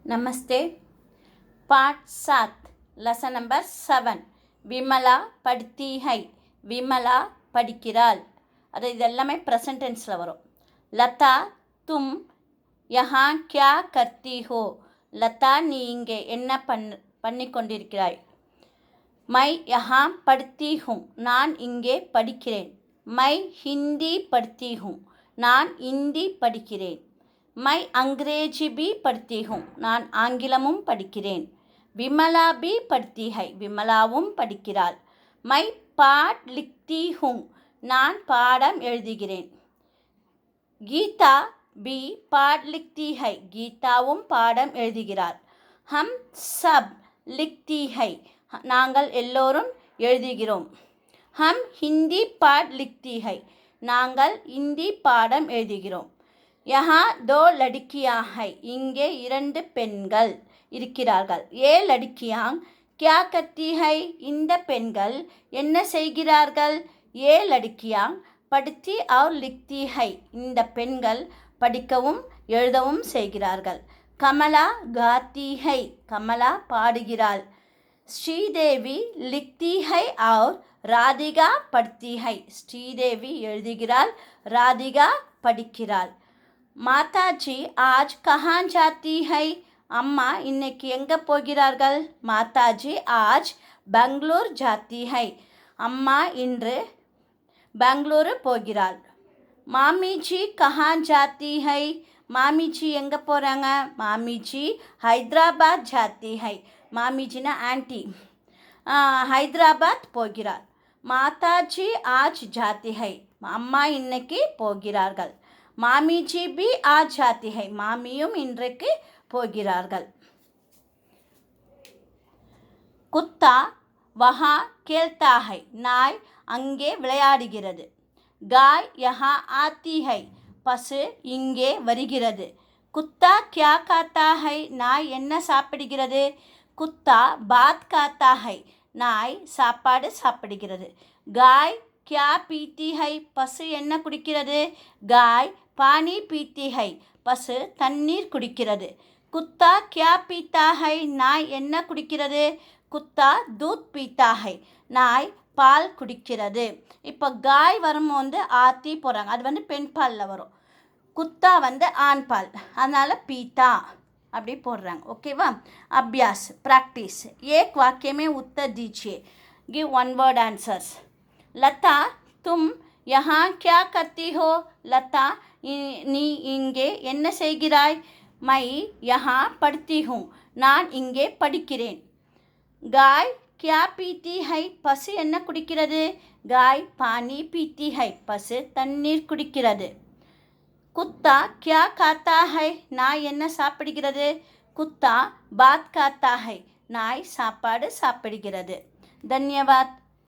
नमस्ते। Part 7 lesson number 7 Vimla पढ़ती है विमला படிக்கிறாள் அது இதெல்லாமே ப்ரெசன்ட் டென்ஸில் வரும். லதா தும் யஹா கியா கர்த்தி ஹோ லதா நீ இங்கே என்ன பண்ணி கொண்டிருக்கிறாய். மை யஹா படுத்தி ஹூ நான் இங்கே படிக்கிறேன். மை ஹிந்தி படுத்தி ஹூ நான் இந்தி படிக்கிறேன். மை अंग्रेजी भी पढ़ती हूँ நான் ஆங்கிலமும் படிக்கிறேன். விமலா भी पढ़ती है விமலாவும் படிக்கிறாள். மை பாட் लिखती हूँ நான் பாடம் எழுதுகிறேன். கீதா भी பாட் लिखती है கீதாவும் பாடம் எழுதுகிறாள். हम सब लिखती है நாங்கள் எல்லோரும் எழுதுகிறோம். हम हिंदी पाठ लिखती है நாங்கள் இந்தி பாடம் எழுதுகிறோம். யஹா தோ லடுக்கியா ஹை இங்கே இரண்டு பெண்கள் இருக்கிறார்கள். ஏ லடுக்கியாங் கியா கர்த்தி ஹை இந்த பெண்கள் என்ன செய்கிறார்கள். ஏ லடுக்கியாங் படுத்தி அவர் லிக்தி ஹை இந்த பெண்கள் படிக்கவும் எழுதவும் செய்கிறார்கள். கமலா காத்தி ஹை கமலா பாடுகிறாள். ஸ்ரீதேவி லிக்தி ஹை அவர் ராதிகா படுத்தி ஹை ஸ்ரீதேவி எழுதுகிறாள் ராதிகா படிக்கிறாள். மாதாஜி ஆஜ் கஹான் ஜாத்தி ஹை அம்மா இன்னைக்கு எங்கே போகிறார்கள். மாதாஜி ஆஜ் பெங்களூர் ஜாத்தி ஹை அம்மா இன்று பெங்களூரு போகிறாள். மாமிஜி கஹான் ஜாத்தி ஹை மாமிஜி எங்கே போகிறாங்க. மாமிஜி ஹைதராபாத் ஜாத்தி ஹை மாமிஜினா ஆன்டி ஹைதராபாத் போகிறார். மாதாஜி ஆஜ் ஜாத்தி ஹை அம்மா இன்னைக்கு போகிறார்கள். மாமிஜி பி ஆஜ் ஜாத்தி ஹை மாமியும் இன்றைக்கு போகிறார்கள். குத்தா வஹா கேல்தா ஹை நாய் அங்கே விளையாடுகிறது. காய் யஹா ஆத்தி ஹை பசு இங்கே வருகிறது. குத்தா கியா காத்தா ஹை நாய் என்ன சாப்பிடுகிறது. குத்தா பாத் காத்தா ஹை நாய் சாப்பாடு சாப்பிடுகிறது. காய் கியா பீத்தி ஹை பசு என்ன குடிக்கிறது. காய் பானி பீத்தி ஹை பசு தண்ணீர் குடிக்கிறது. குத்தா கியா பீத்தா ஹை நாய் என்ன குடிக்கிறது. குத்தா தூத் பீத்தா ஹை நாய் பால் குடிக்கிறது. இப்போ காய் வரும்போது ஆத்தி போகிறாங்க அது பெண் பாலில் வரும். குத்தா ஆண் பால் அதனால் பீத்தா அப்படி போடுறாங்க. ஓகேவா. அபியாஸ் ப்ராக்டிஸ். ஏக் வாக்கியமே உத்தர் दीजिए गिव वन वर्ड आंसर्स. लता तुम यहाँ क्या करती हो लता நீ இங்கே என்ன செய்கிறாய். மை யஹா படுத்தி ஹூ நான் இங்கே படிக்கிறேன். காய் கியா பீத்தி ஹை பசு என்ன குடிக்கிறது. காய் பானி பீத்தி ஹை பசு தண்ணீர் குடிக்கிறது. குத்தா கியா காத்தா ஹை நாய் என்ன சாப்பிடுகிறது. குத்தா பாத் காத்தா ஹை நாய் சாப்பாடு சாப்பிடுகிறது. தன்யவாத்.